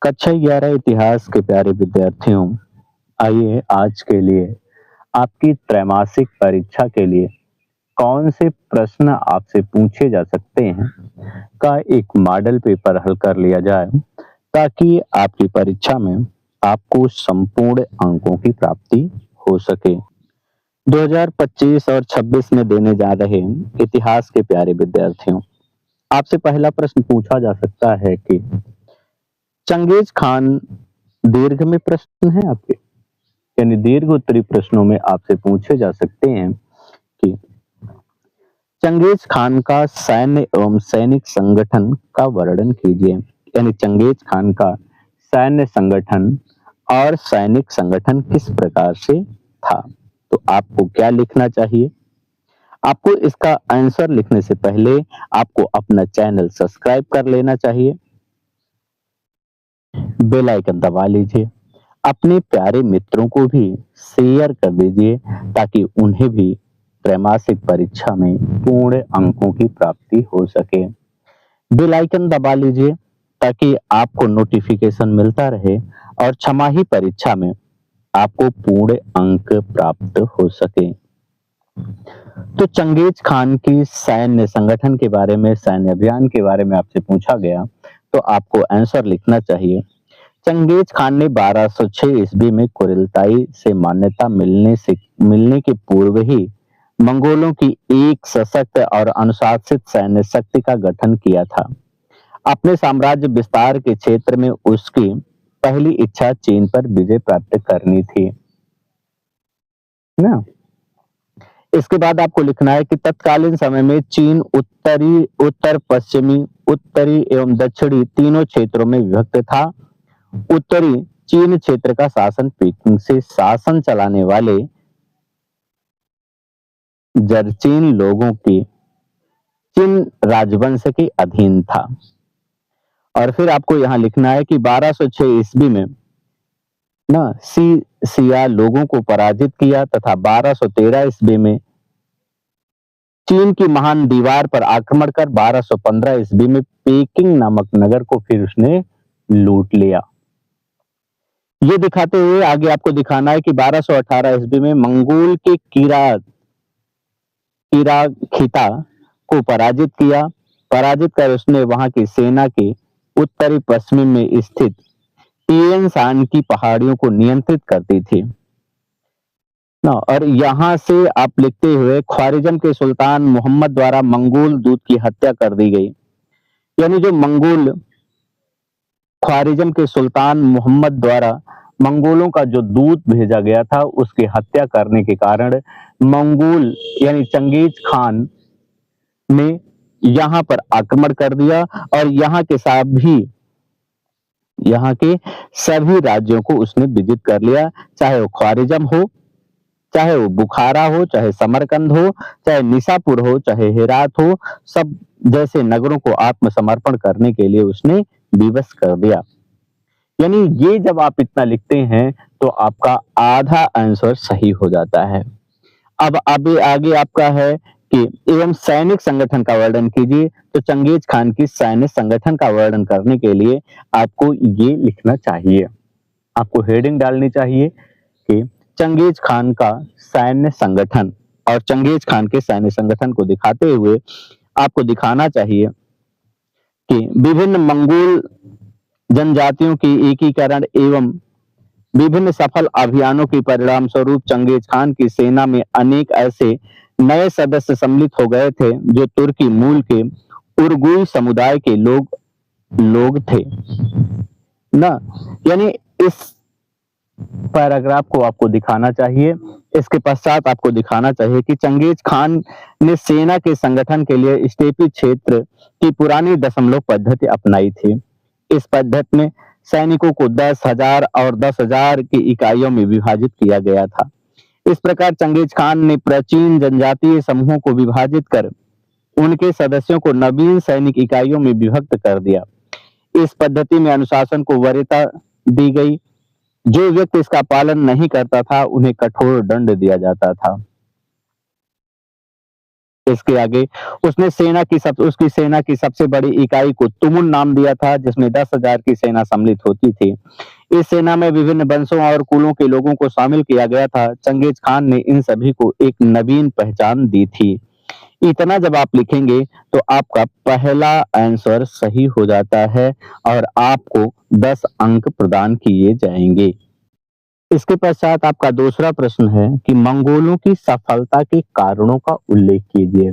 कक्षा 11 इतिहास के प्यारे विद्यार्थियों, आइए आज के लिए आपकी त्रैमासिक परीक्षा के लिए कौन से प्रश्न आपसे पूछे जा सकते हैं का एक मॉडल पेपर हल कर लिया जाए ताकि आपकी परीक्षा में आपको संपूर्ण अंकों की प्राप्ति हो सके। 2025 और 26 में देने जा रहे इतिहास के प्यारे विद्यार्थियों, आपसे पहला प्रश्न पूछा जा सकता है कि चंगेज खान दीर्घ में प्रश्न है आपके, यानी दीर्घ उत्तरी प्रश्नों में आपसे पूछे जा सकते हैं कि चंगेज खान का सैन्य एवं सैनिक संगठन का वर्णन कीजिए। यानी चंगेज खान का सैन्य संगठन और सैनिक संगठन किस प्रकार से था। तो आपको क्या लिखना चाहिए? आपको इसका आंसर लिखने से पहले आपको अपना चैनल सब्सक्राइब कर लेना चाहिए, बेल आइकन दबा लीजिए, अपने प्यारे मित्रों को भी शेयर कर दीजिए ताकि उन्हें भी त्रैमासिक परीक्षा में पूर्ण अंकों की प्राप्ति हो सके। बेल आइकन दबा लीजिए ताकि आपको नोटिफिकेशन मिलता रहे और छमाही परीक्षा में आपको पूर्ण अंक प्राप्त हो सके। तो चंगेज खान की सैन्य संगठन के बारे में, सैन्य अभियान के बारे में आपसे पूछा गया तो आपको आंसर लिखना चाहिए। चंगेज खान ने 1206 ईस्वी में कुरिलताई से मान्यता मिलने के पूर्व ही मंगोलों की एक सशक्त और अनुशासित सैन्य शक्ति का गठन किया था। अपने साम्राज्य विस्तार के क्षेत्र में उसकी पहली इच्छा चीन पर विजय प्राप्त करनी थी ना। इसके बाद आपको लिखना है कि तत्कालीन समय में चीन उत्तरी, उत्तर पश्चिमी, उत्तरी एवं दक्षिणी तीनों क्षेत्रों में विभक्त था। उत्तरी चीन क्षेत्र का शासन पीकिंग से शासन चलाने वाले जरचीन लोगों की चिन राजवंश के अधीन था। और फिर आपको यहां लिखना है कि 1206 ईस्वी में ना सिया लोगों को पराजित किया तथा 1213 ईस्वी में चीन की महान दीवार पर आक्रमण कर 1215 ईस्वी में पेकिंग नामक नगर को फिर उसने लूट लिया। ये दिखाते हुए आगे आपको दिखाना है कि 1218 ईस्वी में मंगोल के किराखिता को पराजित किया। पराजित कर उसने वहां की सेना के उत्तरी पश्चिम में स्थित टिएन शान की पहाड़ियों को नियंत्रित करती थी ना। और यहां से आप लिखते हुए ख्वारिज्म के सुल्तान मोहम्मद द्वारा मंगोल दूत की हत्या कर दी गई। यानी जो मंगोल ख्वारिज्म के सुल्तान मोहम्मद द्वारा मंगोलों का जो दूत भेजा गया था उसकी हत्या करने के कारण मंगोल यानी चंगेज खान ने यहाँ पर आक्रमण कर दिया और यहाँ के सभी राज्यों को उसने विजित कर लिया, चाहे वो ख्वारिज्म हो, चाहे वो बुखारा हो, चाहे समरकंद हो, चाहे निशापुर हो, चाहे हेरात हो, सब जैसे नगरों को आत्मसमर्पण करने के लिए उसने विवश कर दिया। यानी ये जब आप इतना लिखते हैं तो आपका आधा आंसर सही हो जाता है। अब अभी आगे आपका है कि एवं सैनिक संगठन का वर्णन कीजिए। तो चंगेज खान की सैन्य संगठन का वर्णन करने के लिए आपको ये लिखना चाहिए, आपको हेडिंग डालनी चाहिए कि चंगेज खान का सैन्य संगठन। और चंगेज खान के सैन्य संगठन को दिखाते हुए आपको दिखाना चाहिए कि विभिन्न मंगोल जनजातियों की एकीकरण एवं विभिन्न सफल अभियानों के परिणाम स्वरूप चंगेज खान की सेना में अनेक ऐसे नए सदस्य सम्मिलित हो गए थे जो तुर्की मूल के उर्गुई समुदाय के लोग थे ना। यानी इस पैराग्राफ को आपको दिखाना चाहिए। इसके पश्चात आपको दिखाना चाहिए कि चंगेज खान ने सेना के संगठन के लिए स्टेपी क्षेत्र की पुरानी दशमलव पद्धति अपनाई थी। इस पद्धति में सैनिकों को 10,000 और 10,000 की इकाइयों में विभाजित किया गया था। इस प्रकार चंगेज खान ने प्राचीन जनजातीय समूहों को विभाजित कर उनके सदस्यों को नवीन सैनिक इकाइयों में विभक्त कर दिया। इस पद्धति में अनुशासन को वरीयता दी गई। जो व्यक्ति इसका पालन नहीं करता था उन्हें कठोर दंड दिया जाता था। इसके आगे उसकी सेना की सबसे बड़ी इकाई को तुमुन नाम दिया था, जिसमें 10,000 की सेना सम्मिलित होती थी। इस सेना में विभिन्न वंशों और कुलों के लोगों को शामिल किया गया था। चंगेज खान ने इन सभी को एक नवीन पहचान दी थी। इतना जब आप लिखेंगे तो आपका पहला आंसर सही हो जाता है और आपको 10 अंक प्रदान किए जाएंगे। इसके पश्चात आपका दूसरा प्रश्न है कि मंगोलों की सफलता के कारणों का उल्लेख कीजिए।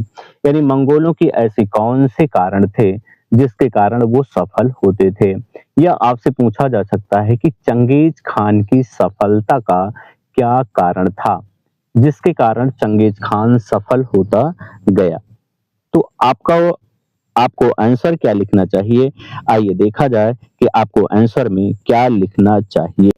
यानी मंगोलों की ऐसी कौन से कारण थे जिसके कारण वो सफल होते थे। या आपसे पूछा जा सकता है कि चंगेज खान की सफलता का क्या कारण था जिसके कारण चंगेज खान सफल होता गया। तो आपको आंसर क्या लिखना चाहिए, आइए देखा जाए कि आपको आंसर में क्या लिखना चाहिए।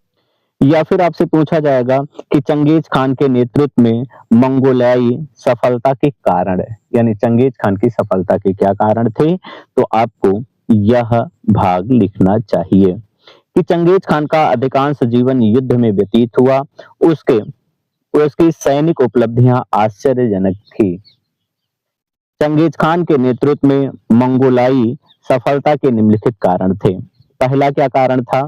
या फिर आपसे पूछा जाएगा कि चंगेज खान के नेतृत्व में मंगोलाई सफलता के कारण है, यानी चंगेज खान की सफलता के क्या कारण थे, तो आपको यह भाग लिखना चाहिए कि चंगेज खान का अधिकांश जीवन युद्ध में व्यतीत हुआ। उसके उसकी सैनिक उपलब्धियां आश्चर्यजनक थी। चंगेज खान के नेतृत्व में मंगोलाई सफलता के निम्नलिखित कारण थे। पहला क्या कारण था,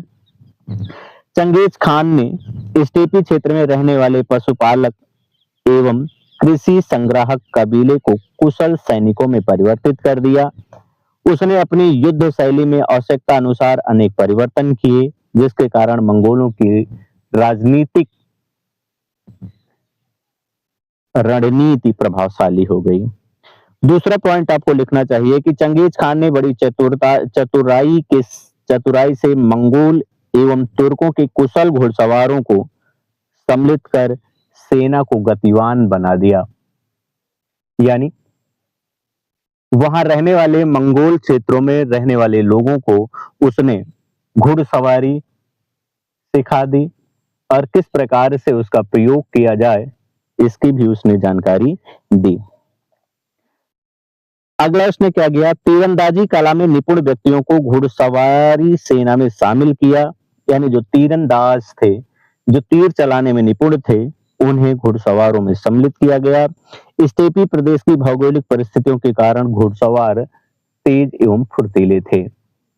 चंगेज खान ने स्टेपी क्षेत्र में रहने वाले पशुपालक एवं कृषि संग्राहक कबीले को कुशल सैनिकों में परिवर्तित कर दिया। उसने अपनी युद्ध शैली में आवश्यकता अनुसार अनेक परिवर्तन किए, जिसके कारण मंगोलों की राजनीतिक रणनीति प्रभावशाली हो गई। दूसरा पॉइंट आपको लिखना चाहिए कि चंगेज खान ने बड़ी चतुराई से मंगोल एवं तुर्कों के कुशल घुड़सवारों को सम्मिलित कर सेना को गतिवान बना दिया। यानी वहां रहने वाले मंगोल क्षेत्रों में रहने वाले लोगों को उसने घुड़सवारी सिखा दी और किस प्रकार से उसका प्रयोग किया जाए इसकी भी उसने जानकारी दी। अगला उसने क्या किया, तीरंदाजी कला में निपुण व्यक्तियों को घुड़सवारी सेना में शामिल किया। यानी जो तीरंदाज थे, जो तीर चलाने में निपुण थे, उन्हें घुड़सवारों में सम्मिलित किया गया। स्टेपी प्रदेश की भौगोलिक परिस्थितियों के कारण घुड़सवार तेज एवं फुर्तीले थे।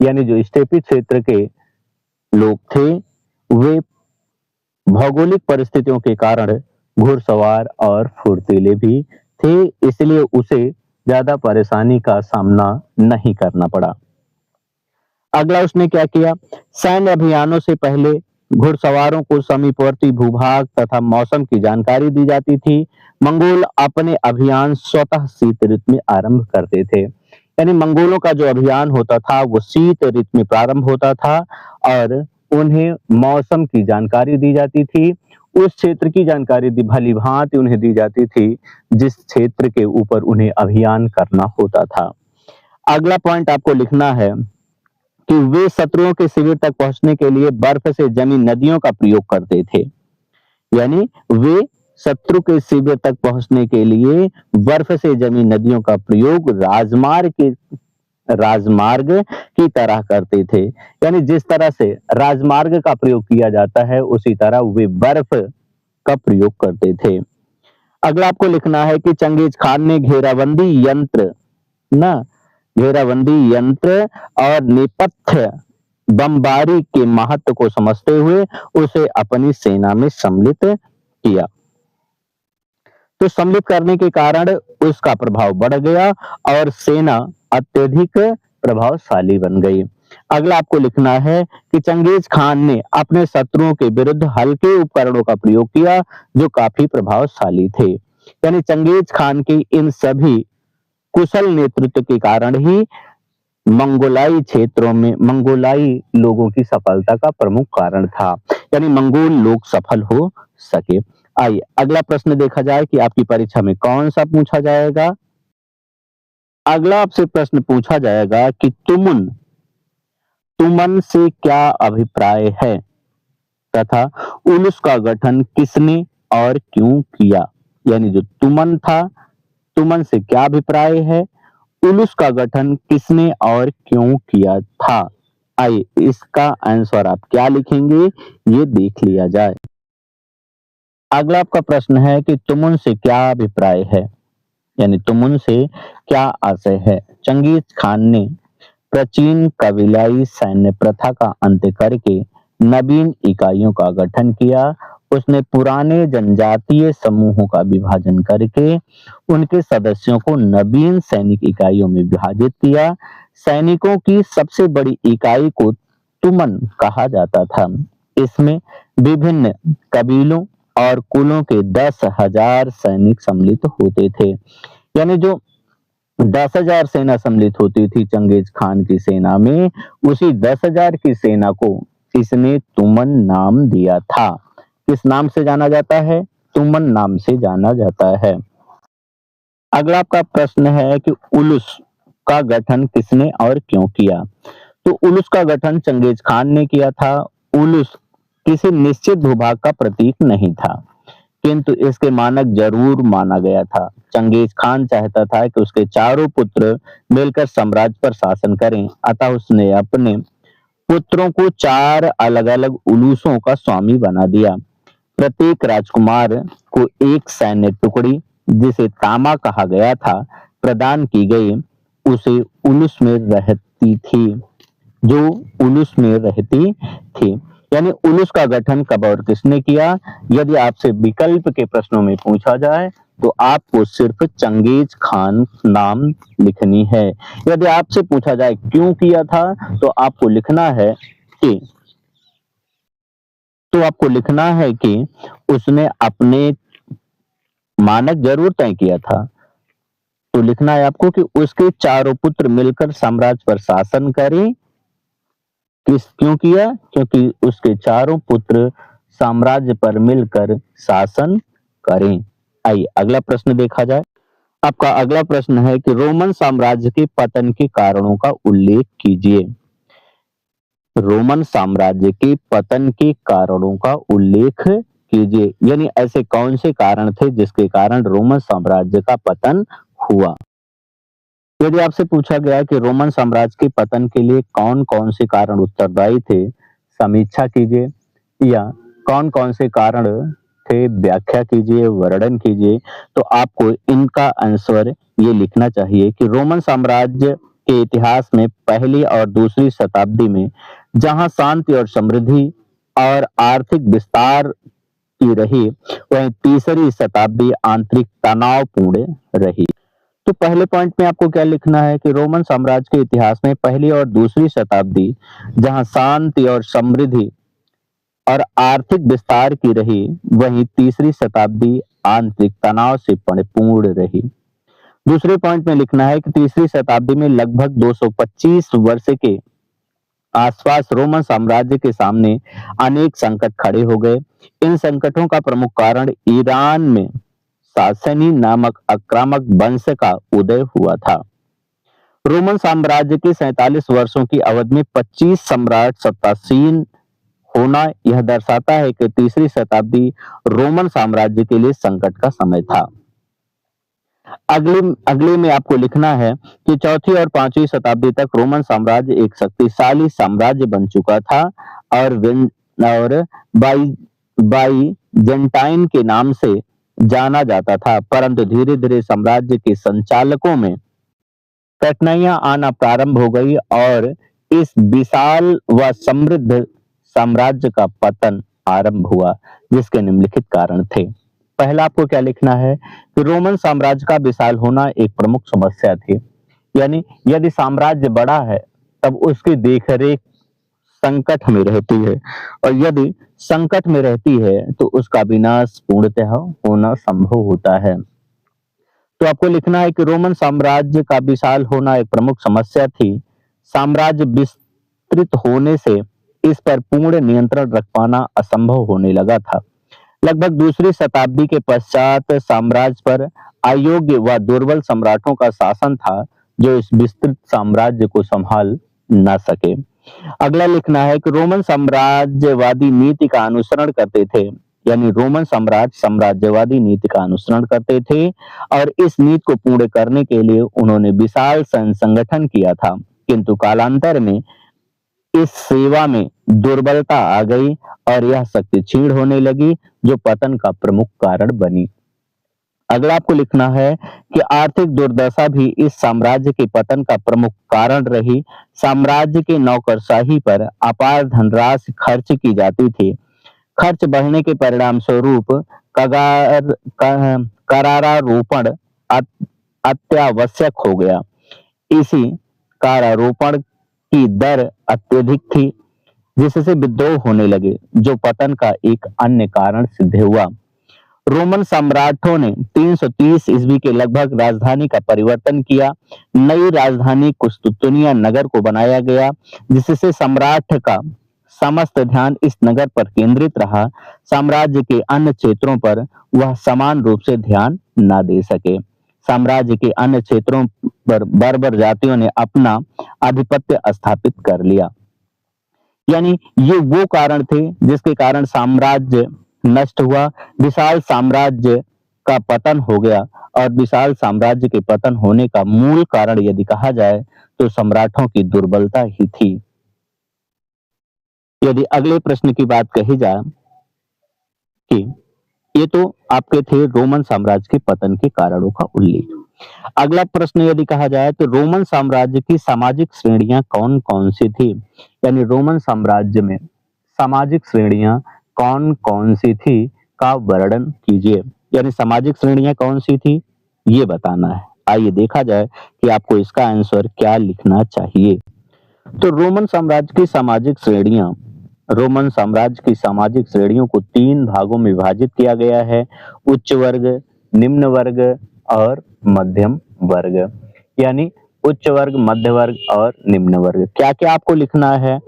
यानी जो स्टेपी क्षेत्र के लोग थे वे भौगोलिक परिस्थितियों के कारण घुड़सवार और फुर्तीले भी थे, इसलिए उसे ज्यादा परेशानी का सामना नहीं करना पड़ा। अगला उसने क्या किया, सैन्य अभियानों से पहले घुड़सवारों को समीपवर्ती भूभाग तथा मौसम की जानकारी दी जाती थी। मंगोल अपने अभियान स्वतः शीत ऋतु में आरंभ करते थे। यानी मंगोलों का जो अभियान होता था वो शीत ऋतु में प्रारंभ होता था और उन्हें मौसम की जानकारी दी जाती थी। उस क्षेत्र की जानकारी भली भांति उन्हें दी जाती थी जिस क्षेत्र के ऊपर उन्हें अभियान करना होता था। अगला पॉइंट आपको लिखना है कि वे शत्रुओं के शिविर तक पहुंचने के लिए बर्फ से जमी नदियों का प्रयोग करते थे। यानी वे शत्रु के शिविर तक पहुंचने के लिए बर्फ से जमी नदियों का प्रयोग राजमार्ग की तरह करते थे। यानी जिस तरह से राजमार्ग का प्रयोग किया जाता है उसी तरह वे बर्फ का प्रयोग करते थे। अगला आपको लिखना है कि चंगेज खान ने घेराबंदी यंत्र और नेपथ्य बमबारी के महत्व को समझते हुए उसे अपनी सेना में सम्मिलित किया। तो सम्मिलित करने के कारण उसका प्रभाव बढ़ गया और सेना अत्यधिक प्रभावशाली बन गई। अगला आपको लिखना है कि चंगेज खान ने अपने शत्रुओं के विरुद्ध हल्के उपकरणों का प्रयोग किया जो काफी प्रभावशाली थे। यानी चंगेज खान की इन सभी कुशल नेतृत्व के कारण ही मंगोलाई क्षेत्रों में मंगोलाई लोगों की सफलता का प्रमुख कारण था। यानी मंगोल लोग सफल हो सके। आइए अगला प्रश्न देखा जाए कि आपकी परीक्षा में कौन सा पूछा जाएगा। अगला आपसे प्रश्न पूछा जाएगा कि तुमन से क्या अभिप्राय है तथा उलूस का गठन किसने और क्यों किया। यानी जो तुमन था, तुमन से क्या अभिप्राय है, उलूस का गठन किसने और क्यों किया था। आइए इसका आंसर आप क्या लिखेंगे ये देख लिया जाए। अगला आपका प्रश्न है कि तुमन से क्या अभिप्राय है। यानी तुमुन से क्या आशय है? चंगेज खान ने प्राचीन कबीलाई सैन्य प्रथा का अंत करके नवीन इकाइयों का गठन किया। उसने पुराने जनजातीय समूहों का विभाजन करके उनके सदस्यों को नवीन सैनिक इकाइयों में विभाजित किया। सैनिकों की सबसे बड़ी इकाई को तुमन कहा जाता था। इसमें विभिन्न कबीलों और कुलों के 10,000 सैनिक सम्मिलित होते थे। यानी जो 10,000 सेना सम्मिलित होती थी चंगेज खान की सेना में, उसी 10,000 की सेना को इसने तुमन नाम दिया था। किस नाम से जाना जाता है? तुमन नाम से जाना जाता है। अगला आपका प्रश्न है कि उलूस का गठन किसने और क्यों किया? तो उलूस का गठन चंगेज खान ने किया था। उलूस किसी निश्चित भूभाग का प्रतीक नहीं था, किंतु इसके मानक जरूर माना गया था। चंगेज खान चाहता था कि उसके चारों पुत्र मिलकर साम्राज्य पर शासन करें, अतः उसने अपने पुत्रों को 4 अलग-अलग उलूसों का स्वामी बना दिया। प्रत्येक राजकुमार को एक सैन्य टुकड़ी, जिसे तामा कहा गया था, प्रदान की गई। उसे उलूस में रहती थी जो उलूस में रहती थी। यानी उलूस का गठन कब और किसने किया? यदि आपसे विकल्प के प्रश्नों में पूछा जाए तो आपको सिर्फ चंगेज खान नाम लिखनी है। यदि आपसे पूछा जाए क्यों किया था तो आपको लिखना है कि उसने अपने मानक जरूर तय किया था। तो लिखना है आपको कि उसके चारों पुत्र मिलकर साम्राज्य पर शासन करें। क्यों किया? क्योंकि उसके चारों पुत्र साम्राज्य पर मिलकर शासन करें। आइए अगला प्रश्न देखा जाए। आपका अगला प्रश्न है कि रोमन साम्राज्य के पतन के कारणों का उल्लेख कीजिए। रोमन साम्राज्य के पतन के कारणों का उल्लेख कीजिए, यानी ऐसे कौन से कारण थे जिसके कारण रोमन साम्राज्य का पतन हुआ। यदि आपसे पूछा गया कि रोमन साम्राज्य के पतन के लिए कौन कौन से कारण उत्तरदायी थे, समीक्षा कीजिए, या कौन कौन से कारण थे, व्याख्या कीजिए, वर्णन कीजिए। तो आपको इनका आंसर ये लिखना चाहिए कि रोमन साम्राज्य के इतिहास में पहली और दूसरी शताब्दी में जहां शांति और समृद्धि और आर्थिक विस्तार की रही, वहीं तीसरी शताब्दी आंतरिक तनावपूर्ण रही। तो पहले पॉइंट में आपको क्या लिखना है कि रोमन साम्राज्य के इतिहास में पहली और दूसरी शताब्दी जहां शांति और समृद्धि और आर्थिक विस्तार की रही, वहीं तीसरी शताब्दी आंतरिक तनाव से परिपूर्ण रही। दूसरे पॉइंट में लिखना है कि तीसरी शताब्दी में लगभग 225 वर्ष के आसपास रोमन साम्राज्य के सामने अनेक संकट खड़े हो गए। इन संकटों का प्रमुख कारण ईरान में सासनी नामक आक्रामक वंश का उदय हुआ था। रोमन साम्राज्य के 47 वर्षों की अवधि में 25 सम्राट सत्तासीन होना यह दर्शाता है कि तीसरी शताब्दी रोमन साम्राज्य के लिए संकट का समय था। अगले अगले में आपको लिखना है कि चौथी और पांचवी शताब्दी तक रोमन साम्राज्य एक शक्तिशाली साम्राज्य बन चुका था और बाईजेंटाइन के नाम से जाना जाता था, परंतु धीरे धीरे साम्राज्य के संचालकों में कठिनाइयां आना प्रारंभ हो गई और इस विशाल व समृद्ध साम्राज्य का पतन आरंभ हुआ, जिसके निम्नलिखित कारण थे। पहला आपको क्या लिखना है कि रोमन साम्राज्य का विशाल होना एक प्रमुख समस्या थी। यानी यदि साम्राज्य बड़ा है तब उसकी देखरेख संकट में रहती है, और यदि संकट में रहती है तो उसका विनाश पूर्णतः होना संभव होता है। तो आपको लिखना है कि रोमन साम्राज्य का विशाल होना एक प्रमुख समस्या थी। साम्राज्य विस्तृत होने से इस पर पूर्ण नियंत्रण रख पाना असंभव होने लगा था। लगभग दूसरी शताब्दी के पश्चात साम्राज्य पर अयोग्य व दुर्बल सम्राटों का शासन था, जो इस विस्तृत साम्राज्य को संभाल न सके। अगला लिखना है कि रोमन साम्राज्यवादी नीति का अनुसरण करते थे। यानी रोमन सम्राट साम्राज्यवादी नीति का अनुसरण करते थे और इस नीति को पूर्ण करने के लिए उन्होंने विशाल सैन्य संगठन किया था, किंतु कालांतर में इस सेवा में दुर्बलता आ गई और यह शक्ति क्षीण होने लगी, जो पतन का प्रमुख कारण बनी। अगला आपको लिखना है कि आर्थिक दुर्दशा भी इस साम्राज्य के पतन का प्रमुख कारण रही। साम्राज्य के नौकरशाही पर अपार धनराशि खर्च की जाती थी। खर्च बढ़ने के परिणाम स्वरूप कगार करारारोपण अत्यावश्यक हो गया। इसी कारारोपण की दर अत्यधिक थी, जिससे विद्रोह होने लगे, जो पतन का एक अन्य कारण सिद्ध हुआ। रोमन सम्राटों ने 330 ईस्वी के लगभग राजधानी का परिवर्तन किया। नई राजधानी कुस्तुतुनिया नगर को बनाया गया, जिससे सम्राट का समस्त ध्यान इस नगर पर केंद्रित रहा। साम्राज्य के अन्य क्षेत्रों पर वह समान रूप से ध्यान न दे सके। साम्राज्य के अन्य क्षेत्रों पर बर्बर जातियों ने अपना आधिपत्य स्थापित कर लिया। यानी ये वो कारण थे जिसके कारण साम्राज्य नष्ट हुआ, विशाल साम्राज्य का पतन हो गया। और विशाल साम्राज्य के पतन होने का मूल कारण यदि कहा जाए तो सम्राटों की दुर्बलता ही थी। यदि अगले प्रश्न की बात कही जाए कि ये तो आपके थे रोमन साम्राज्य के पतन के कारणों का उल्लेख। अगला प्रश्न यदि कहा जाए तो रोमन साम्राज्य की सामाजिक श्रेणियां कौन कौन सी थी। यानी रोमन साम्राज्य में सामाजिक श्रेणियां कौन कौन सी थी का वर्णन कीजिए। यानी सामाजिक श्रेणियां कौन सी थी ये बताना है। आइए देखा जाए कि आपको इसका आंसर क्या लिखना चाहिए। तो रोमन साम्राज्य की सामाजिक श्रेणियों को 3 भागों में विभाजित किया गया है। उच्च वर्ग, निम्न वर्ग और मध्यम वर्ग। यानी उच्च वर्ग, मध्य वर्ग और निम्न वर्ग। क्या क्या आपको लिखना है?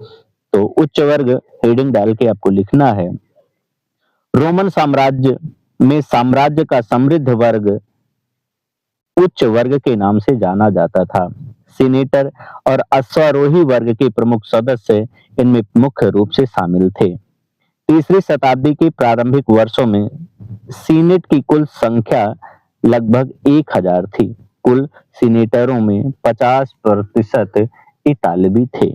तो उच्च वर्ग हेडिंग डाल के आपको लिखना है, रोमन साम्राज्य में साम्राज्य का समृद्ध वर्ग उच्च वर्ग के नाम से जाना जाता था। सीनेटर और अश्वारोही वर्ग के प्रमुख सदस्य इनमें मुख्य रूप से शामिल थे। तीसरी शताब्दी के प्रारंभिक वर्षों में सीनेट की कुल संख्या लगभग 1000 थी। कुल सीनेटरों में 50% इतालवी थे।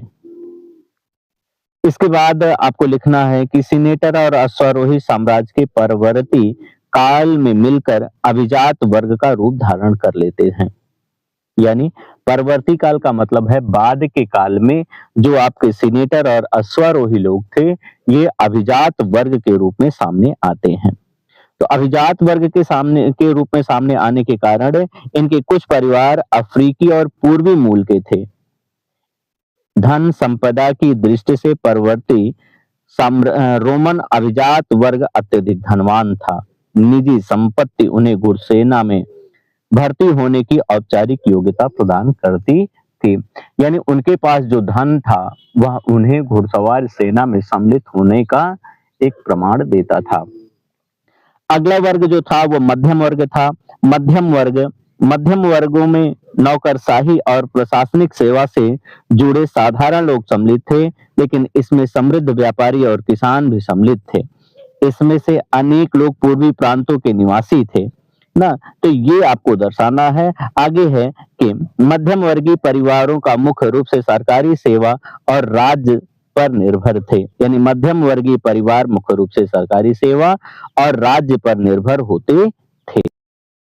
इसके बाद आपको लिखना है कि सीनेटर और अश्वारोही साम्राज्य के परवर्ती काल में मिलकर अभिजात वर्ग का रूप धारण कर लेते हैं। यानी परवर्ती काल का मतलब है बाद के काल में जो आपके सीनेटर और अश्वारोही लोग थे, ये अभिजात वर्ग के रूप में सामने आते हैं। तो अभिजात वर्ग के रूप में सामने आने के कारण इनके कुछ परिवार अफ्रीकी और पूर्वी मूल के थे। धन संपदा की दृष्टि से परवर्ती रोमन अभिजात वर्ग अत्यधिक धनवान था। निजी संपत्ति उन्हें घुड़सेना में भर्ती होने की औपचारिक योग्यता प्रदान करती थी। यानी उनके पास जो धन था वह उन्हें घुड़सवार सेना में सम्मिलित होने का एक प्रमाण देता था। अगला वर्ग जो था वो मध्यम वर्ग था। मध्यम वर्गों में नौकरशाही और प्रशासनिक सेवा से जुड़े साधारण लोग सम्मिलित थे, लेकिन इसमें समृद्ध व्यापारी और किसान भी सम्मिलित थे। इसमें से अनेक लोग पूर्वी प्रांतों के निवासी थे ना। तो ये आपको दर्शाना है। आगे है कि मध्यम वर्गीय परिवारों का मुख्य रूप से सरकारी सेवा और राज्य पर निर्भर थे। यानी मध्यम वर्गीय परिवार मुख्य रूप से सरकारी सेवा और राज्य पर निर्भर होते थे।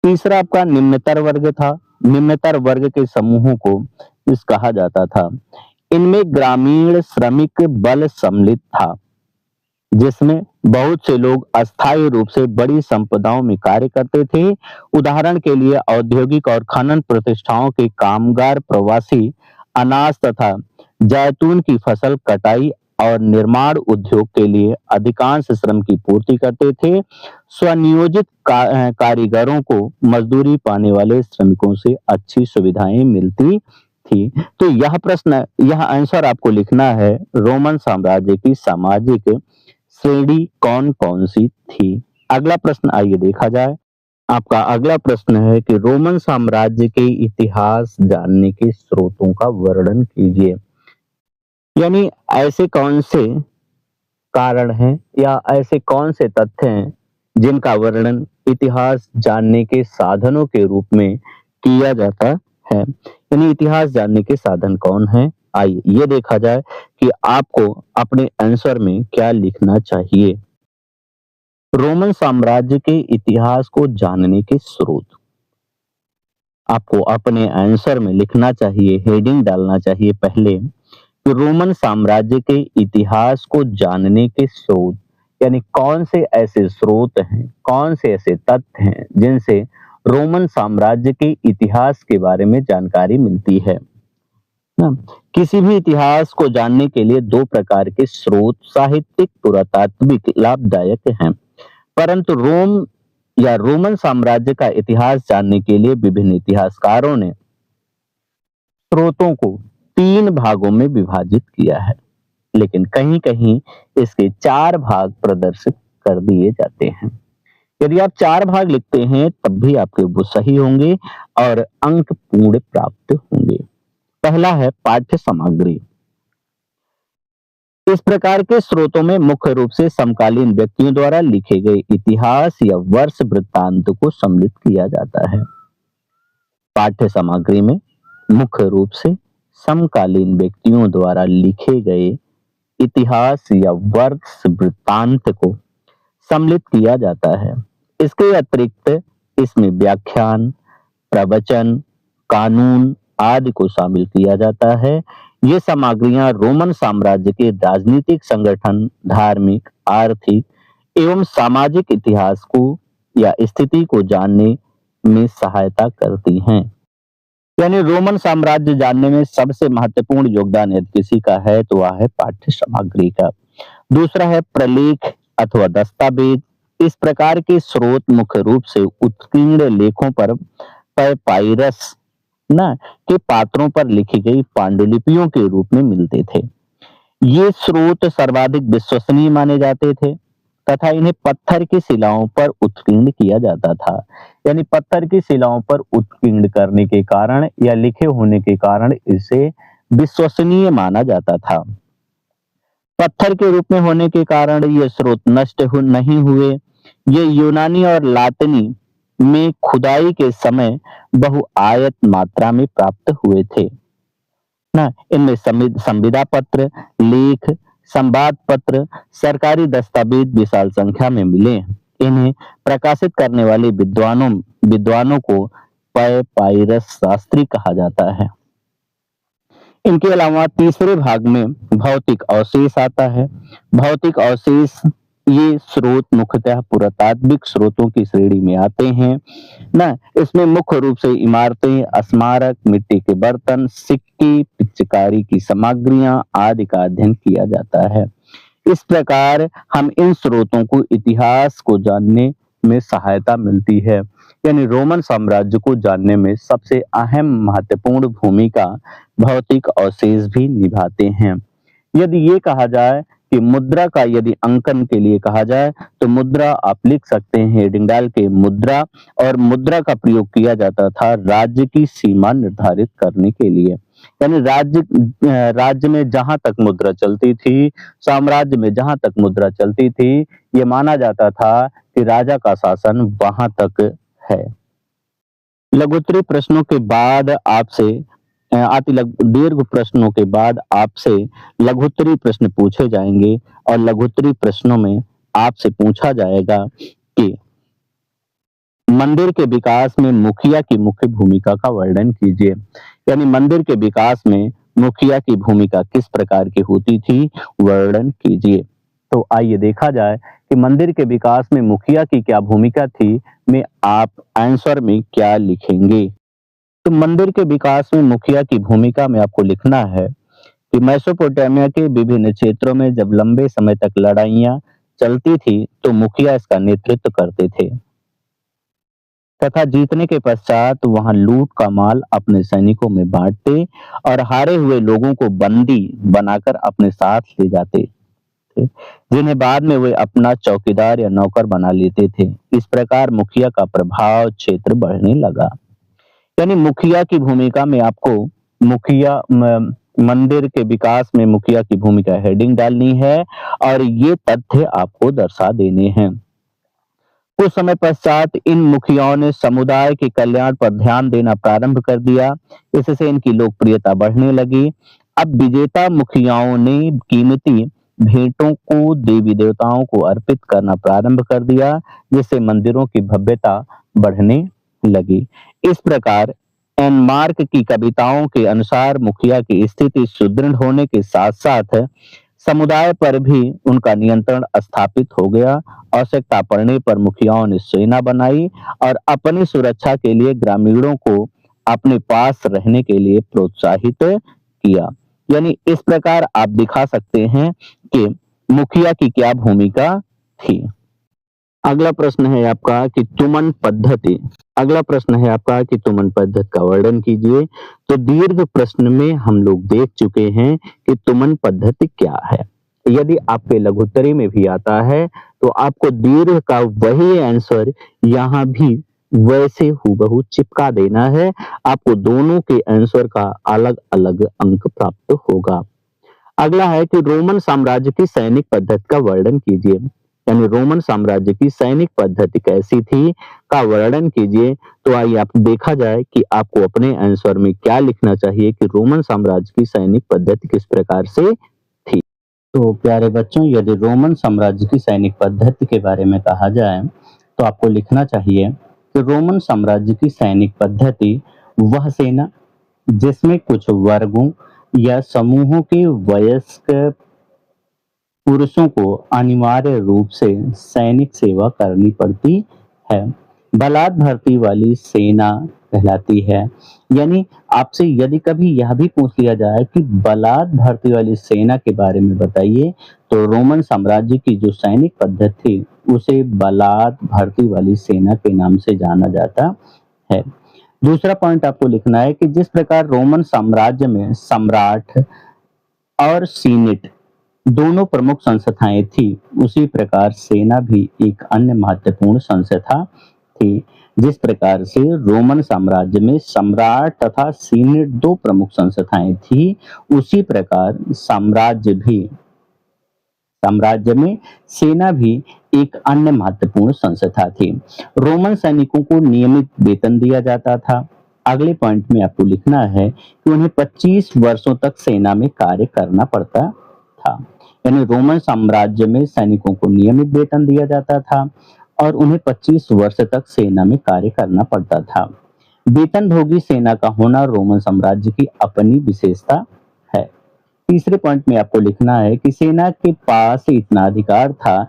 तीसरा आपका निम्नतर वर्ग था। निम्नतर वर्ग के समूहों को इस कहा जाता था। इनमें ग्रामीण श्रमिक बल सम्मिलित था, जिसमें बहुत से लोग अस्थायी रूप से बड़ी संपदाओं में कार्य करते थे। उदाहरण के लिए औद्योगिक और खनन प्रतिष्ठानों के कामगार प्रवासी अनाज तथा जैतून की फसल कटाई और निर्माण उद्योग के लिए अधिकांश श्रम की पूर्ति करते थे। स्वनियोजित कारीगरों को मजदूरी पाने वाले श्रमिकों से अच्छी सुविधाएं मिलती थी। तो यह आंसर आपको लिखना है, रोमन साम्राज्य की सामाजिक श्रेणी कौन कौन सी थी। अगला प्रश्न आइए देखा जाए। आपका अगला प्रश्न है कि रोमन साम्राज्य के इतिहास जानने के स्रोतों का वर्णन कीजिए। यानी ऐसे कौन से कारण हैं या ऐसे कौन से तथ्य हैं जिनका वर्णन इतिहास जानने के साधनों के रूप में किया जाता है। यानी इतिहास जानने के साधन कौन है, आइए ये देखा जाए कि आपको अपने आंसर में क्या लिखना चाहिए। रोमन साम्राज्य के इतिहास को जानने के स्रोत। आपको अपने आंसर में लिखना चाहिए, हेडिंग डालना चाहिए पहले कि रोमन साम्राज्य के इतिहास को जानने के स्रोत, यानी कौन से ऐसे स्रोत हैं, कौन से ऐसे तथ्य हैं जिनसे रोमन साम्राज्य के इतिहास के बारे में जानकारी मिलती है ना। किसी भी इतिहास को जानने के लिए दो प्रकार के स्रोत, साहित्यिक, पुरातात्विक, लाभदायक हैं। परंतु रोम या रोमन साम्राज्य का इतिहास जानने के लिए विभिन्न इतिहासकारों ने स्रोतों को तीन भागों में विभाजित किया है, लेकिन कहीं कहीं इसके चार भाग प्रदर्शित कर दिए जाते हैं। यदि आप चार भाग लिखते हैं तब भी आपके वो सही होंगे और अंक पूर्ण प्राप्त होंगे। पहला है पाठ्य सामग्री। इस प्रकार के स्रोतों में मुख्य रूप से समकालीन व्यक्तियों द्वारा लिखे गए इतिहास या वर्ष वृत्तांत को सम्मिलित किया जाता है। पाठ्य सामग्री में मुख्य रूप से समकालीन व्यक्तियों द्वारा लिखे गए इतिहास या वर्ष वृत्तांत को सम्मिलित किया जाता है। इसके अतिरिक्त इसमें व्याख्यान, प्रवचन, कानून आदि को शामिल किया जाता है। ये सामग्रियां रोमन साम्राज्य के राजनीतिक संगठन, धार्मिक, आर्थिक एवं सामाजिक इतिहास को या स्थिति को जानने में सहायता करती हैं। यानी रोमन साम्राज्य जानने में सबसे महत्वपूर्ण योगदान यदि किसी का है तो वह है पाठ्य सामग्री का। दूसरा है प्रलेख अथवा दस्तावेज। इस प्रकार के स्रोत मुख्य रूप से उत्कीर्ण लेखों पर पाइरस ना के पात्रों पर लिखी गई पांडुलिपियों के रूप में मिलते थे। ये स्रोत सर्वाधिक विश्वसनीय माने जाते थे तथा इन्हें पत्थर की शिलाओं पर उत्कीर्ण किया जाता था। यानी पत्थर की शिलाओं पर उत्कीर्ण करने के कारण या लिखे होने के कारण इसे विश्वसनीय माना जाता था। पत्थर के रूप में होने के कारण ये स्रोत नष्ट नहीं हुए। ये यूनानी और लातिनी में खुदाई के समय बहुआयत मात्रा में प्राप्त हुए थे ना। इनमें संविदा पत्र, लेख, संवाद पत्र, सरकारी दस्तावेज विशाल संख्या में मिले। इन्हें प्रकाशित करने वाले विद्वानों को पाइरस शास्त्री कहा जाता है। इनके अलावा तीसरे भाग में भौतिक अवशेष आता है। भौतिक अवशेष ये स्रोत मुख्यतः पुरातात्विक स्रोतों की श्रेणी में आते हैं ना। इसमें मुख्य रूप से इमारतें, स्मारक, मिट्टी के बर्तन, सिक्के, पिचकारी की सामग्रियां आदि का अध्ययन किया जाता है। इस प्रकार हम इन स्रोतों को इतिहास को जानने में सहायता मिलती है। यानी रोमन साम्राज्य को जानने में सबसे अहम महत्वपूर्ण भूमिका भौतिक अवशेष भी निभाते हैं। यदि ये कहा जाए कि मुद्रा का यदि अंकन के लिए कहा जाए तो मुद्रा आप लिख सकते हैं हेडिंग डाल के मुद्रा। और मुद्रा का प्रयोग किया जाता था राज्य की सीमा निर्धारित करने के लिए। यानी राज्य में जहां तक मुद्रा चलती थी, साम्राज्य में जहां तक मुद्रा चलती थी, ये माना जाता था कि राजा का शासन वहां तक है। लघुत्तरी प्रश्नों के बाद आपसे दीर्घ प्रश्नों के बाद आपसे लघुत्तरी प्रश्न पूछे जाएंगे और लघुत्तरी प्रश्नों में आपसे पूछा जाएगा कि मंदिर के विकास में मुखिया की मुख्य भूमिका का वर्णन कीजिए। यानी मंदिर के विकास में मुखिया की भूमिका किस प्रकार की होती थी, वर्णन कीजिए। तो आइए देखा जाए कि मंदिर के विकास में मुखिया की क्या भूमिका थी, में आप आंसर में क्या लिखेंगे। तो मंदिर के विकास में मुखिया की भूमिका में आपको लिखना है कि मेसोपोटामिया के विभिन्न क्षेत्रों में जब लंबे समय तक लड़ाइयां चलती थी तो मुखिया इसका नेतृत्व करते थे तथा जीतने के पश्चात वहां लूट का माल अपने सैनिकों में बांटते और हारे हुए लोगों को बंदी बनाकर अपने साथ ले जाते थे, जिन्हें बाद में वे अपना चौकीदार या नौकर बना लेते थे। इस प्रकार मुखिया का प्रभाव क्षेत्र बढ़ने लगा। यानी मुखिया की भूमिका में आपको मंदिर के विकास में मुखिया की भूमिका हेडिंग डालनी है और ये तथ्य आपको दर्शा देने हैं। कुछ समय पश्चात इन मुखियाओं ने समुदाय के कल्याण पर ध्यान देना प्रारंभ कर दिया। इससे इनकी लोकप्रियता बढ़ने लगी। अब विजेता मुखियाओं ने कीमती भेंटों को देवी देवताओं को अर्पित करना प्रारंभ कर दिया, जिससे मंदिरों की भव्यता बढ़ने लगी। इस प्रकार एनमार्क की कविताओं के अनुसार मुखिया की स्थिति सुदृढ़ होने के साथ साथ समुदाय पर भी उनका नियंत्रण स्थापित हो गया। आवश्यकता पड़ने पर मुखियाओं ने सेना बनाई और अपनी सुरक्षा के लिए ग्रामीणों को अपने पास रहने के लिए प्रोत्साहित किया। यानी इस प्रकार आप दिखा सकते हैं कि मुखिया की क्या भूमिका थी। अगला प्रश्न है आपका कि तुमन पद्धति। अगला प्रश्न है आपका कि तुमन पद्धति का वर्णन कीजिए। तो दीर्घ प्रश्न में हम लोग देख चुके हैं कि तुमन पद्धति क्या है। यदि आपके लघुत्तरी में भी आता है तो आपको दीर्घ का वही आंसर यहाँ भी वैसे हूबहू चिपका देना है। आपको दोनों के आंसर का अलग अलग अंक प्राप्त होगा। अगला है कि रोमन साम्राज्य की सैनिक पद्धति का वर्णन कीजिए। यानी रोमन साम्राज्य की सैनिक पद्धति कैसी थी का वर्णन कीजिए। तो आइए आप देखा जाए कि आपको अपने आंसर में क्या लिखना चाहिए कि रोमन साम्राज्य की सैनिक पद्धति किस प्रकार से थी। तो प्यारे बच्चों, यदि रोमन साम्राज्य की सैनिक पद्धति के बारे में कहा जाए तो आपको लिखना चाहिए कि रोमन साम्राज्य की सैनिक पद्धति वह सेना जिसमें कुछ वर्गों या समूहों के वयस्क पुरुषों को अनिवार्य रूप से सैनिक सेवा करनी पड़ती है, बलात् भर्ती वाली सेना कहलाती है। यानी आपसे यदि कभी यह भी पूछ लिया जाए कि बलात् भर्ती वाली सेना के बारे में बताइए, तो रोमन साम्राज्य की जो सैनिक पद्धति थी उसे बलात् भर्ती वाली सेना के नाम से जाना जाता है। दूसरा पॉइंट आपको लिखना है कि जिस प्रकार रोमन साम्राज्य में सम्राट और सीनेट दोनों प्रमुख संस्थाएं थी, उसी प्रकार सेना भी एक अन्य महत्वपूर्ण संस्था थी। जिस प्रकार से रोमन साम्राज्य में सम्राट तथा सीनेट दो प्रमुख संस्थाएं थी, उसी प्रकार साम्राज्य में सेना भी एक अन्य महत्वपूर्ण संस्था थी। रोमन सैनिकों को नियमित वेतन दिया जाता था। अगले पॉइंट में आपको लिखना है कि उन्हें 25 वर्षों तक सेना में कार्य करना पड़ता था। यानी रोमन साम्राज्य में सैनिकों को नियमित वेतन दिया जाता था और उन्हें 25 वर्ष तक सेना में कार्य करना पड़ता था। वेतनभोगी सेना का होना रोमन साम्राज्य की अपनी विशेषता है। तीसरे पॉइंट में आपको लिखना है कि सेना के पास इतना अधिकार था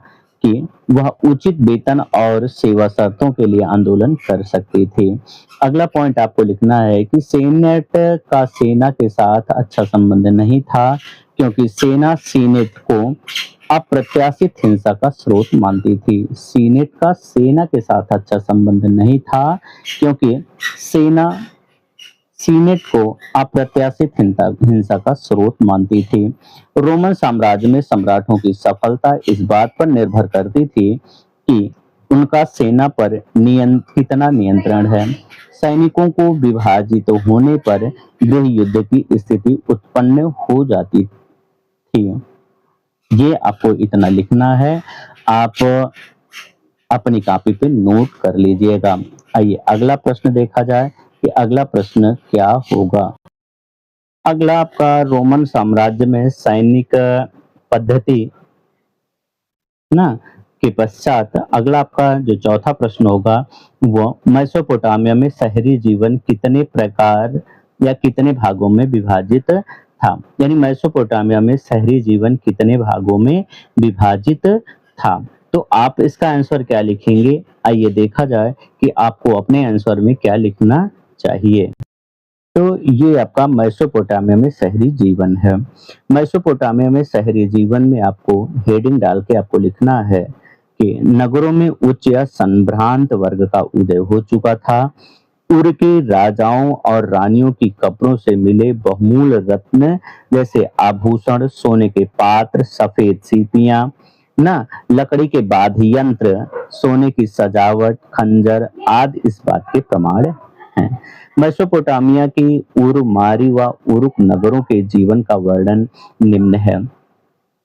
कि वह उचित वेतन और सेवा शर्तों के लिए आंदोलन कर सकती थी। अगला पॉइंट आपको लिखना है कि सेनेट का सेना के साथ अच्छा संबंध नहीं था, क्योंकि सेना सीनेट को अप्रत्याशित हिंसा का स्रोत मानती थी। सीनेट का सेना के साथ अच्छा संबंध नहीं था, क्योंकि सेना सीनेट को अप्रत्याशित हिंसा का स्रोत मानती थी। रोमन साम्राज्य में सम्राटों की सफलता इस बात पर निर्भर करती थी कि उनका सेना पर कितना नियंत्रण है। सैनिकों को विभाजित होने पर गृह युद्ध की स्थिति उत्पन्न हो जाती थी। ये आपको इतना लिखना है, आप अपनी कॉपी पे नोट कर लीजिएगा। आइए अगला प्रश्न देखा जाए कि अगला प्रश्न क्या होगा। अगला आपका रोमन साम्राज्य में सैनिक पद्धति ना के पश्चात अगला आपका जो चौथा प्रश्न होगा वो मेसोपोटामिया में शहरी जीवन कितने प्रकार या कितने भागों में विभाजित था। यानी मेसोपोटामिया में शहरी जीवन कितने भागों में विभाजित था। तो आप इसका आंसर क्या लिखेंगे, आइए देखा जाए कि आपको अपने आंसर में क्या लिखना चाहिए। तो ये आपका मेसोपोटामिया में शहरी जीवन है। मेसोपोटामिया में शहरी जीवन में आपको हेडिंग डाल के आपको लिखना है कि नगरों में उच्च या संभ्रांत वर्ग का उदय हो चुका था। उर के राजाओं और रानियों की कब्रों से मिले बहुमूल्य रत्न जैसे आभूषण, सोने के पात्र, सफेद सीपियां ना, लकड़ी के वाद्य यंत्र, सोने की सजावट, खंजर आदि इस बात के प्रमाण हैं। मेसोपोटामिया की उर-मारी व उरुक नगरों के जीवन का वर्णन निम्न है।